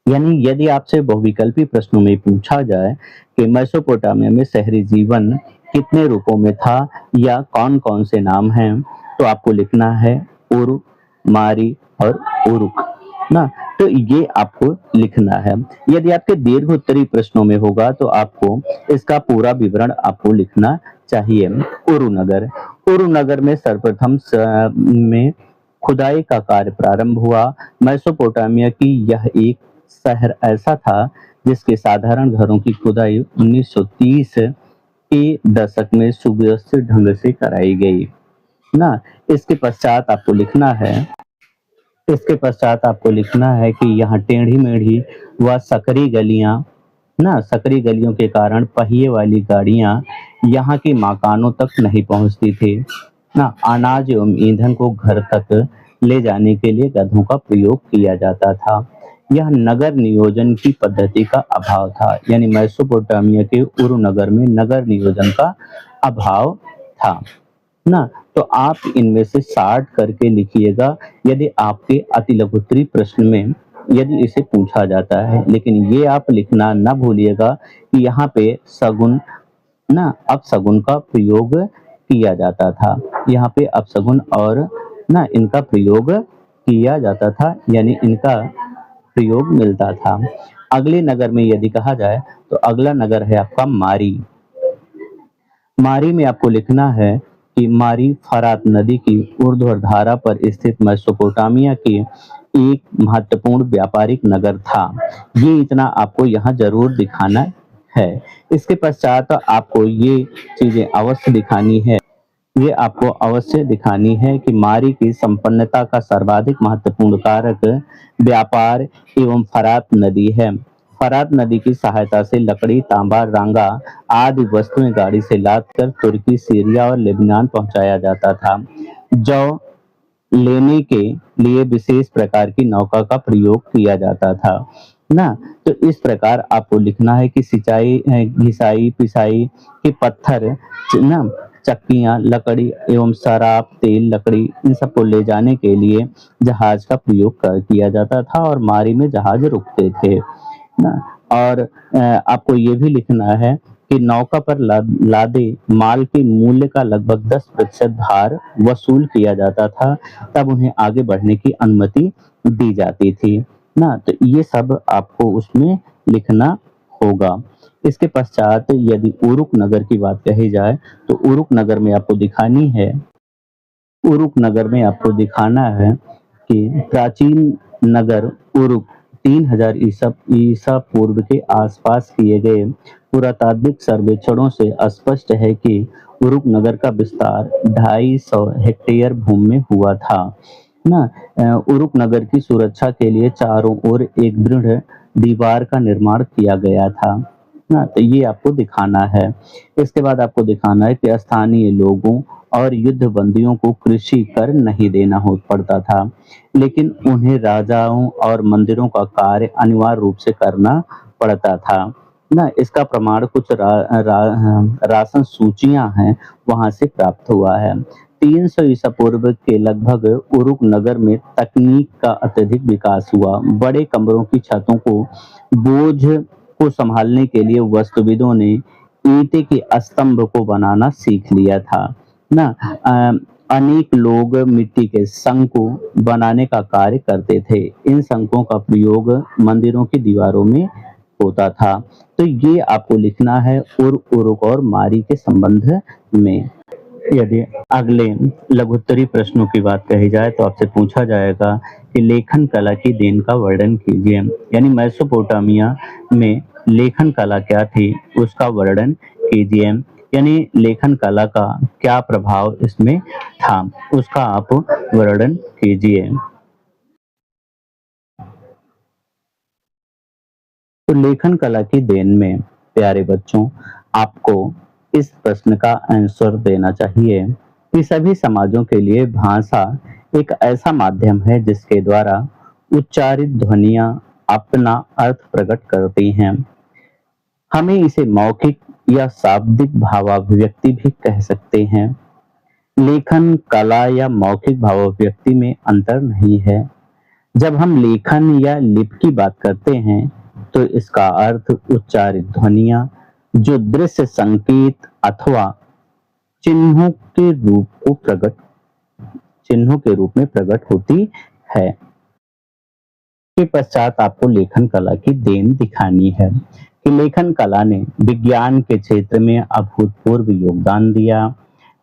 यानी यदि आपसे बहुविकल्पी प्रश्नों में पूछा जाए कि मेसोपोटामिया में शहरी जीवन कितने रूपों में था या कौन कौन से नाम हैं, तो आपको लिखना है उर, मारी और उरुक। ना? तो ये आपको लिखना है। यदि आपके दीर्घ उत्तरीय प्रश्नों में होगा तो आपको इसका पूरा विवरण आपको लिखना चाहिए। उरु नगर, उरु नगर में सर्वप्रथम में खुदाई का कार्य प्रारंभ हुआ। मेसोपोटामिया की यह एक शहर ऐसा था जिसके साधारण घरों की खुदाई 1930 के दशक में सुव्यवस्थित ढंग से कराई गई ना। इसके पश्चात आपको लिखना है इसके पश्चात आपको लिखना है कि यहाँ टेढ़ी मेढ़ी व सकरी गलियां ना, सकरी गलियों के कारण पहिए वाली गाड़ियां यहाँ के मकानों तक नहीं पहुंचती थी ना। अनाज एवं ईंधन को घर तक ले जाने के लिए गधों का प्रयोग किया जाता था। यह नगर नियोजन की पद्धति का अभाव था, यानी मेसोपोटामिया के उरु नगर में नगर नियोजन का अभाव था ना। तो आप इनमें से 60 करके लिखिएगा यदि आपके अति लघुत्तरीय प्रश्न में यदि इसे पूछा जाता है। लेकिन ये आप लिखना ना भूलिएगा कि यहाँ पे सगुन ना अपशगुन का प्रयोग किया जाता था। यहाँ पे अपशगुन और ना इनका प्रयोग किया जाता था, यानी इनका प्रयोग मिलता था। अगले नगर में यदि कहा जाए तो अगला नगर है आपका मारी। मारी में आपको लिखना है कि मारी फरात नदी की ऊर्ध्वधारा पर स्थित मेसोपोटामिया की एक महत्वपूर्ण व्यापारिक नगर था। ये इतना आपको यहाँ जरूर दिखाना है। इसके पश्चात आपको ये चीजें अवश्य दिखानी है। ये आपको अवश्य दिखानी है कि मारी की संपन्नता का सर्वाधिक महत्वपूर्ण कारक व्यापार एवं फरात नदी है। फरात नदी की सहायता से लकड़ी, तांबा, रांगा आदि वस्तुएं गाड़ी से लादकर तुर्की, सीरिया और लेबनान पहुंचाया जाता था। जौ लेने के लिए विशेष प्रकार की नौका का प्रयोग किया जाता था ना। तो इस प्रकार आपको लिखना है कि सिंचाई, घिसाई, पिसाई के पत्थर ना, चक्कियां, लकड़ी एवं शराब, तेल, लकड़ी इन सबको ले जाने के लिए जहाज का प्रयोग किया जाता था और मारी में जहाज रुकते थे ना। और आपको ये भी लिखना है कि नौका पर लादे माल के मूल्य का लगभग 10% भार वसूल किया जाता था, तब उन्हें आगे बढ़ने की अनुमति दी जाती थी ना। तो ये सब आपको उसमें लिखना होगा। इसके पश्चात यदि उरुक नगर की बात कही जाए तो उरुक नगर में आपको दिखानी है उरुक नगर में आपको दिखाना है कि प्राचीन नगर उरुक 3000 ईसा पूर्व के आसपास किए गए पुरातात्विक सर्वेक्षणों से स्पष्ट है कि उरुक नगर का विस्तार 250 हेक्टेयर भूमि में हुआ था ना। उरुक नगर की सुरक्षा के लिए चारों ओर एक दृढ़ दीवार का निर्माण किया गया था ना। तो ये आपको दिखाना है। इसके बाद आपको दिखाना है कि स्थानीय लोगों और युद्ध बंदियों को कृषि कर नहीं देना हो पड़ता था, लेकिन उन्हें राजाओं और मंदिरों का कार्य अनिवार्य रूप से करना पड़ता था ना। इसका प्रमाण कुछ राशन सूचियां हैं वहां से प्राप्त हुआ है। 300 ईसा पूर्व के लगभग उरुक नगर में तकनीक का अत्यधिक विकास हुआ। बड़े कमरों की छतों को बोझ को संभालने के लिए वास्तुविदों ने ईंटे के स्तंभ को बनाना सीख लिया था ना। अनेक लोग मिट्टी के शंकु बनाने का कार्य करते थे। इन शंकों का प्रयोग मंदिरों की दीवारों में होता था। तो ये आपको लिखना है उरुक और मारी के संबंध में। यदि अगले लघुत्तरी प्रश्नों की बात कही जाए तो आपसे पूछा जाएगा कि लेखन कला की देन का वर्णन कीजिए, यानी मेसोपोटामिया में लेखन कला क्या थी उसका वर्णन कीजिए, यानी लेखन कला का क्या प्रभाव इसमें था उसका आप वर्णन कीजिए। तो लेखन कला की देन में प्यारे बच्चों आपको इस प्रश्न का आंसर देना चाहिए कि सभी समाजों के लिए भाषा एक ऐसा माध्यम है जिसके द्वारा उच्चारित ध्वनियां अपना अर्थ प्रकट करती हैं। हमें इसे मौखिक या शाब्दिक भावाभिव्यक्ति भी कह सकते हैं। लेखन कला या मौखिक भावाभिव्यक्ति में अंतर नहीं है। जब हम लेखन या लिपि की बात करते हैं तो इसका अर्थ उच्चारित ध्वनियां जो दृश्य संकेत अथवा चिन्हों के चिन्हों के रूप में प्रकट होती है। के पश्चात आपको लेखन कला की देन दिखानी है कि लेखन कला ने विज्ञान के क्षेत्र में अभूतपूर्व योगदान दिया।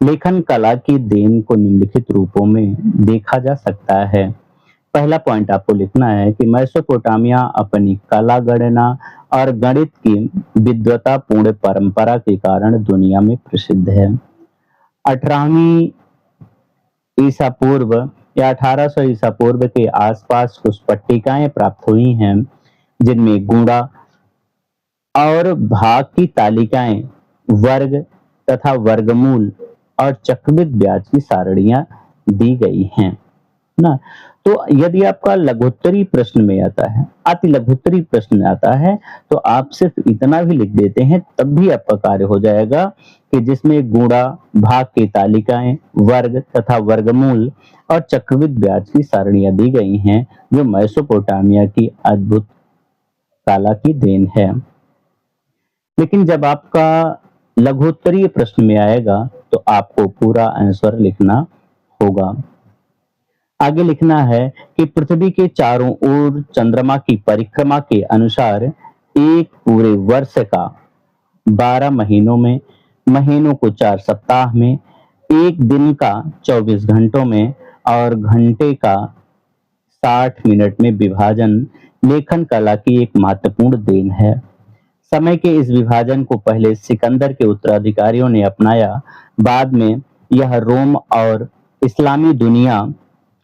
लेखन कला की देन को निम्नलिखित रूपों में देखा जा सकता है। पहला पॉइंट आपको लिखना है कि मेसोपोटामिया अपनी कला गणना और गणित की विद्वतापूर्ण परंपरा के कारण दुनिया में प्रसिद्ध है। 18वीं ईसा पूर्व या 1800 ईसा पूर्व के आसपास कुछ पट्टिकाएं प्राप्त हुई हैं जिनमें गुणा और भाग की तालिकाएं, वर्ग तथा वर्गमूल और चक्रवृद्धि ब्याज की सारणियां दी गई हैं ना। तो यदि आपका लघुत्तरी प्रश्न में आता है, अति लघुत्तरी प्रश्न में आता है, तो आप सिर्फ इतना भी लिख देते हैं तब भी आपका कार्य हो जाएगा कि जिसमें गुणा, भाग की तालिकाएं, वर्ग तथा वर्गमूल और चक्रवृद्धि ब्याज की सारणियां दी गई हैं जो मेसोपोटामिया की अद्भुत कला की देन है। लेकिन जब आपका लघुत्तरीय प्रश्न में आएगा तो आपको पूरा आंसर लिखना होगा। आगे लिखना है कि पृथ्वी के चारों ओर चंद्रमा की परिक्रमा के अनुसार एक पूरे वर्ष का 12 महीनों में, महीनों को 4 सप्ताह में, एक दिन का 24 घंटों में और घंटे का 60 मिनट में विभाजन लेखन कला की एक महत्वपूर्ण देन है। समय के इस विभाजन को पहले सिकंदर के उत्तराधिकारियों ने अपनाया, बाद में यह रोम और इस्लामी दुनिया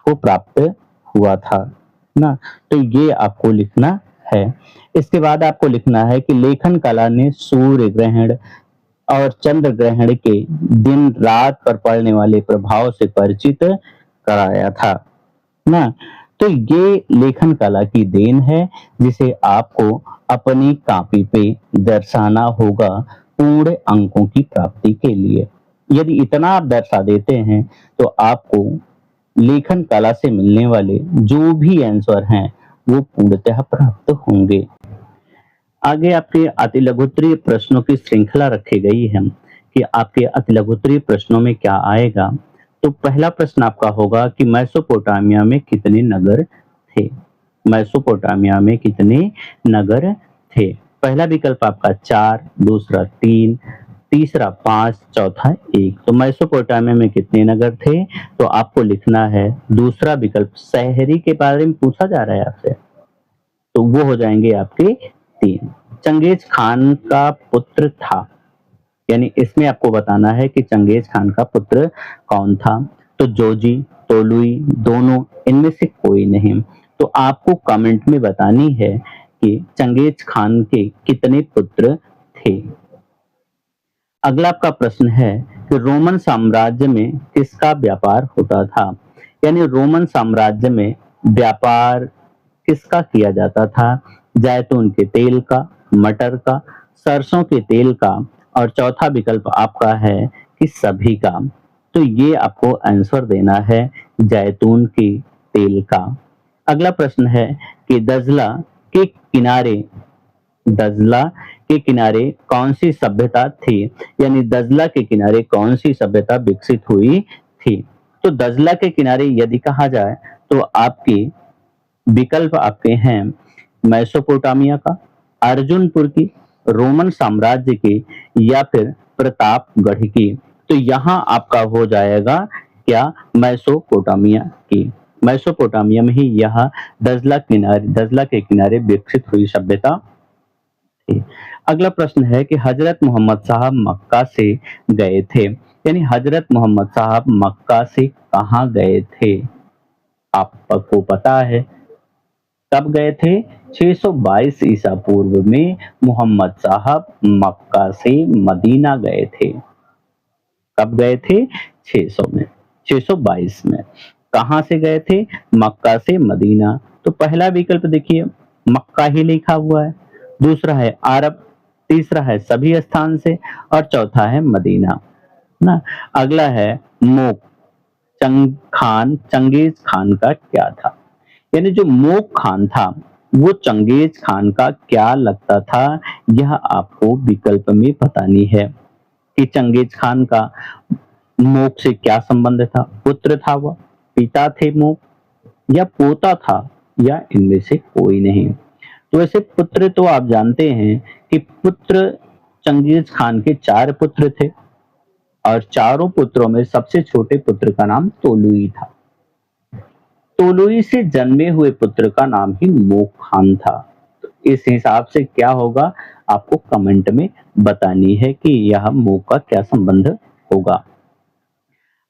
को प्राप्त हुआ था ना। तो ये आपको लिखना है। इसके बाद आपको लिखना है कि लेखन कला ने सूर्य ग्रहण और चंद्र ग्रहण के दिन रात पर पड़ने वाले प्रभाव से परिचित कराया था ना। तो ये लेखन कला की देन है जिसे आपको अपनी कॉपी पे दर्शाना होगा पूर्ण अंकों की प्राप्ति के लिए। यदि इतना आप दर्शा देते हैं तो आपको लेखन कला से मिलने वाले जो भी आंसर हैं वो पूर्णतः प्राप्त होंगे। आगे आपके अति लघुत्तरीय प्रश्नों की श्रृंखला रखी गई है कि आपके अति लघुत्तरीय प्रश्नों में क्या आएगा। तो पहला प्रश्न आपका होगा कि मेसोपोटामिया में कितने नगर थे। मेसोपोटामिया में कितने नगर थे। पहला विकल्प आपका 4, दूसरा 3, तीसरा 5, चौथा 1। तो मेसोपोटामिया में कितने नगर थे, तो आपको लिखना है दूसरा विकल्प। शहरी के बारे में पूछा जा रहा है आपसे, तो वो हो जाएंगे आपके 3। चंगेज खान का पुत्र था, यानी इसमें आपको बताना है कि चंगेज खान का पुत्र कौन था। तो जोजी, तोलुई, दोनों, इनमें से कोई नहीं। तो आपको कमेंट में बतानी है कि चंगेज खान के कितने पुत्र थे। अगला आपका प्रश्न है कि रोमन साम्राज्य में किसका व्यापार होता था, यानी रोमन साम्राज्य में व्यापार किसका किया जाता था। जैतून के तेल का, मटर का, सरसों के तेल का, और चौथा विकल्प आपका है कि सभी का। तो ये आपको आंसर देना है जैतून के तेल का। अगला प्रश्न है कि दजला के किनारे कौन सी सभ्यता थी, यानी दजला के किनारे कौन सी सभ्यता विकसित हुई थी। तो दजला के किनारे यदि कहा जाए तो आपके विकल्प आपके हैं मेसोपोटामिया का, अर्जुनपुर की, रोमन साम्राज्य की, या फिर प्रतापगढ़ की। तो यहाँ आपका हो जाएगा क्या, मेसोपोटामिया की। मेसोपोटामिया में ही यह दजला के किनारे विकसित हुई सभ्यता थी। अगला प्रश्न है कि हजरत मोहम्मद साहब मक्का से गए थे, यानी हजरत मोहम्मद साहब मक्का से कहाँ गए थे। आपको पता है कब गए थे। 622 ईसा पूर्व में मोहम्मद साहब मक्का से मदीना गए थे। कब गए थे, 622 में। कहां से गए थे, मक्का से मदीना। तो पहला विकल्प देखिए मक्का ही लिखा हुआ है, दूसरा है अरब, तीसरा है सभी स्थान से, और चौथा है मदीना ना। अगला है मोक चंगेज खान का क्या था, यानी जो मोक खान था वो चंगेज खान का क्या लगता था, यह आपको विकल्प में बतानी है कि चंगेज खान का मोक से क्या संबंध था। पुत्र था वह, पिता थे मोक, या पोता था, या इनमें से कोई नहीं। तो वैसे पुत्र तो आप जानते हैं कि पुत्र चंगेज खान के 4 पुत्र थे और चारों पुत्रों में सबसे छोटे पुत्र का नाम तोलुई था। तोलुई से जन्मे हुए पुत्र का नाम ही मोक खान था। तो इस हिसाब से क्या होगा आपको कमेंट में बतानी है कि यह मोक का क्या संबंध होगा।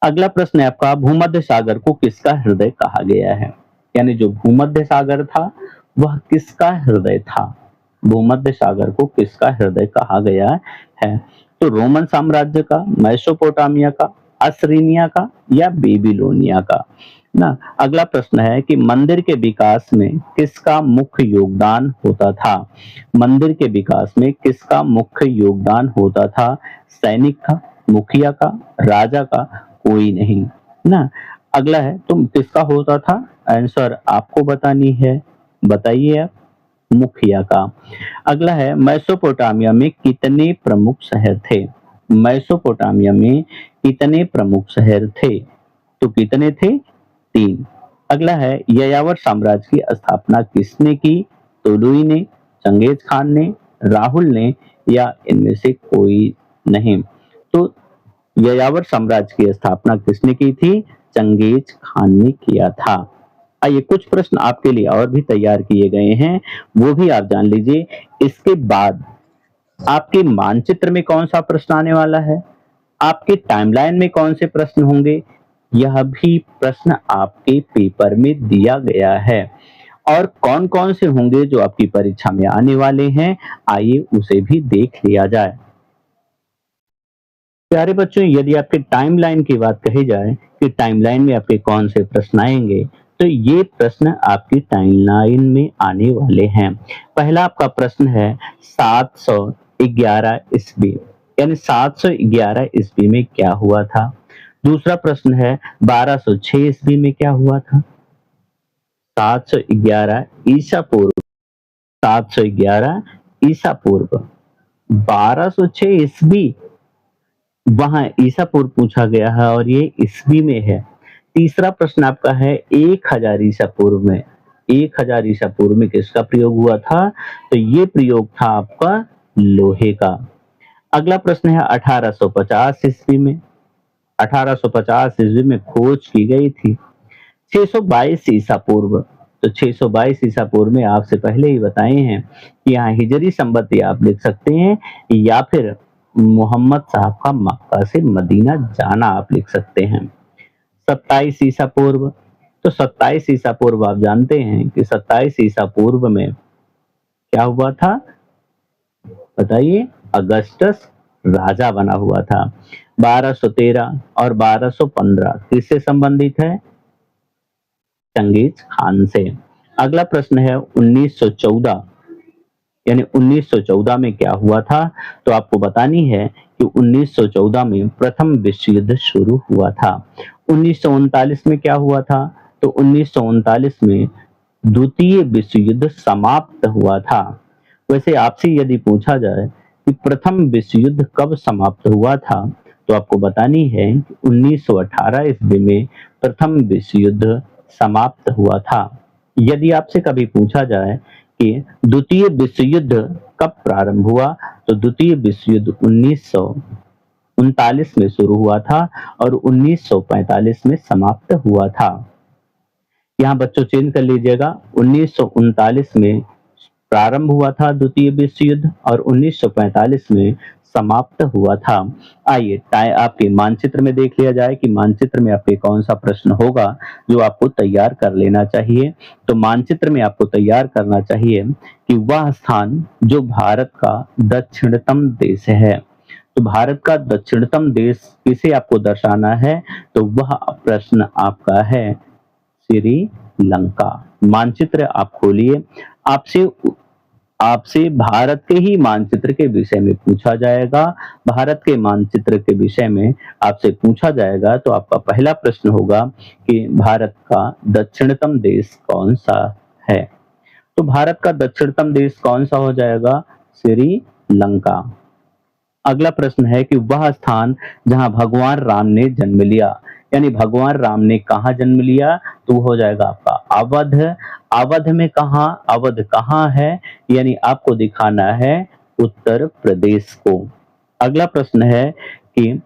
अगला प्रश्न है आपका, भूमध्य सागर को किसका हृदय कहा गया है? यानी जो भूमध्य सागर था वह किसका हृदय था? भूमध्य सागर को किसका हृदय कहा गया है? तो रोमन साम्राज्य का, मेसोपोटामिया का, असीरिया का या बेबीलोनिया का ना। अगला प्रश्न है कि मंदिर के विकास में किसका मुख्य योगदान होता था? मंदिर के विकास में किसका मुख्य योगदान होता था? सैनिक का, मुखिया का, राजा का, कोई नहीं ना। अगला है तुम किसका होता था? आंसर आपको बतानी है, बताइए आप। मुखिया का। अगला है मेसोपोटामिया में कितने प्रमुख शहर थे? मेसोपोटामिया में कितने प्रमुख शहर थे? तो कितने थे? 3। अगला है यायावर साम्राज्य की स्थापना किसने की? तोलुई ने, चंगेज खान ने, राहुल ने या इनमें से कोई नहीं। तो यायावर साम्राज्य की स्थापना किसने की थी? चंगेज खान ने किया था। आइए कुछ प्रश्न आपके लिए और भी तैयार किए गए हैं, वो भी आप जान लीजिए। इसके बाद आपके मानचित्र में कौन सा प्रश्न आने वाला है, आपके टाइमलाइन में कौन से प्रश्न होंगे, यह भी प्रश्न आपके पेपर में दिया गया है। और कौन कौन से होंगे जो आपकी परीक्षा में आने वाले हैं, आइए उसे भी देख लिया जाए। प्यारे बच्चों, यदि आपके टाइमलाइन की बात कही जाए कि टाइमलाइन में आपके कौन से प्रश्न आएंगे, तो ये प्रश्न आपकी टाइमलाइन में आने वाले हैं। पहला आपका प्रश्न है 711 ईस्वी, यानी 711 ईस्वी में क्या हुआ था? दूसरा प्रश्न है 1206 ईस्वी में क्या हुआ था? 711 ईसा पूर्व, 711 ईसा पूर्व, 1206 ईस्वी वहां ईसा पूर्व पूछा गया है और ये ईस्वी में है। तीसरा प्रश्न आपका है 1000 ईसा पूर्व में, 1000 ईसा पूर्व में किसका प्रयोग हुआ था? तो ये प्रयोग था आपका लोहे का। अगला प्रश्न है 1850 ईस्वी में, 1850 ईस्वी में खोज की गई थी। 622 ईसा पूर्व, तो 622 ईसा पूर्व में आपसे पहले ही बताए हैं कि यहाँ हिजरी संबत्ति आप लिख सकते हैं या फिर मोहम्मद साहब का मक्का से मदीना जाना आप लिख सकते हैं। 27 ईसा पूर्व, तो 27 ईसा पूर्व आप जानते हैं कि 27 ईसा पूर्व में क्या हुआ था? बताइए। अगस्टस राजा बना हुआ था। 1213 और 1215 किससे संबंधित है? चंगेज खान से। अगला प्रश्न है 1914, यानी 1914 में क्या हुआ था? तो आपको बतानी है कि 1914 में प्रथम विश्व युद्ध शुरू हुआ था। 1939 में क्या हुआ था? तो 1939 में द्वितीय विश्व युद्ध समाप्त हुआ था। वैसे आपसे यदि पूछा जाए कि प्रथम विश्व युद्ध कब समाप्त हुआ था, तो आपको बतानी है कि 1918 ईस्वी में प्रथम विश्व युद्ध समाप्त हुआ था। यदि आपसे कभी पूछा जाए कि द्वितीय विश्व युद्ध कब प्रारंभ हुआ, तो द्वितीय विश्व युद्ध 1939 में शुरू हुआ था और 1945 में समाप्त हुआ था। यहाँ बच्चों चेंज कर लीजिएगा, 1939 में प्रारंभ हुआ था द्वितीय विश्व युद्ध और 1945 में समाप्त हुआ था। आइए आपके मानचित्र में देख लिया जाए कि मानचित्र में आपके कौन सा प्रश्न होगा जो आपको तैयार कर लेना चाहिए। तो मानचित्र में आपको तैयार करना चाहिए कि वह स्थान जो भारत का दक्षिणतम देश है। तो भारत का दक्षिणतम देश किसे आपको दर्शाना है? तो वह प्रश्न आपका है श्रीलंका। मानचित्र आप खोलिए, आपसे आपसे भारत के ही मानचित्र के विषय में पूछा जाएगा। भारत के मानचित्र के विषय में आपसे पूछा जाएगा तो आपका पहला प्रश्न होगा कि भारत का दक्षिणतम देश कौन सा है? तो भारत का दक्षिणतम देश कौन सा हो जाएगा? श्रीलंका। अगला प्रश्न है कि वह स्थान जहां भगवान राम ने जन्म लिया, यानी भगवान राम ने कहाँ जन्म लिया, तो वो हो जाएगा आपका अवध। अवध में कहाँ, अवध कहाँ है, यानी आपको दिखाना है उत्तर प्रदेश को। अगला प्रश्न है कि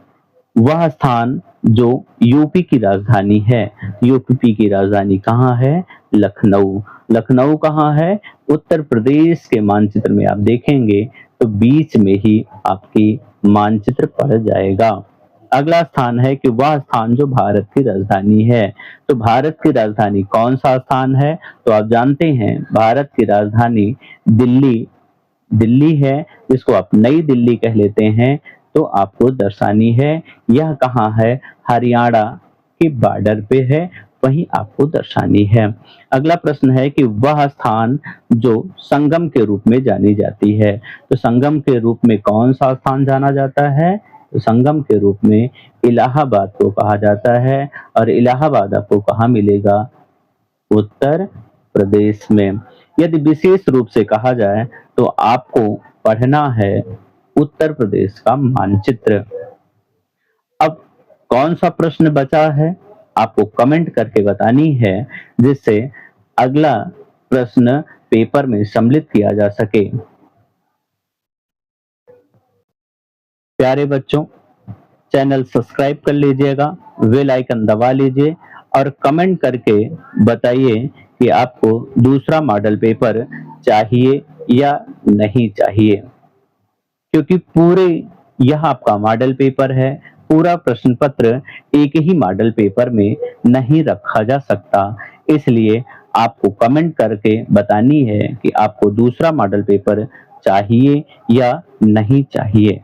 वह स्थान जो यूपी की राजधानी है, यूपी की राजधानी कहाँ है, लखनऊ। लखनऊ कहाँ है, उत्तर प्रदेश के मानचित्र में आप देखेंगे तो बीच में ही आपकी मानचित्र पड़ जाएगा। अगला स्थान है कि वह स्थान जो भारत की राजधानी है, तो भारत की राजधानी कौन सा स्थान है, तो आप जानते हैं भारत की राजधानी दिल्ली, दिल्ली है, जिसको आप नई दिल्ली कह लेते हैं, तो आपको दर्शानी है। यह कहाँ है, हरियाणा के बॉर्डर पे है, वहीं आपको दर्शानी है। अगला प्रश्न है कि वह स्थान जो संगम के रूप में जानी जाती है, तो संगम के रूप में कौन सा स्थान जाना जाता है, तो संगम के रूप में इलाहाबाद को कहा जाता है। और इलाहाबाद आपको कहाँ मिलेगा, उत्तर प्रदेश में। यदि विशेष रूप से कहा जाए तो आपको पढ़ना है उत्तर प्रदेश का मानचित्र। अब कौन सा प्रश्न बचा है, आपको कमेंट करके बतानी है, जिससे अगला प्रश्न पेपर में सम्मिलित किया जा सके। प्यारे बच्चों, चैनल सब्सक्राइब कर लीजिएगा, बेल आइकन दबा लीजिए और कमेंट करके बताइए कि आपको दूसरा मॉडल पेपर चाहिए या नहीं चाहिए, क्योंकि पूरे यह आपका मॉडल पेपर है, पूरा प्रश्न पत्र एक ही मॉडल पेपर में नहीं रखा जा सकता। इसलिए आपको कमेंट करके बतानी है कि आपको दूसरा मॉडल पेपर चाहिए या नहीं चाहिए।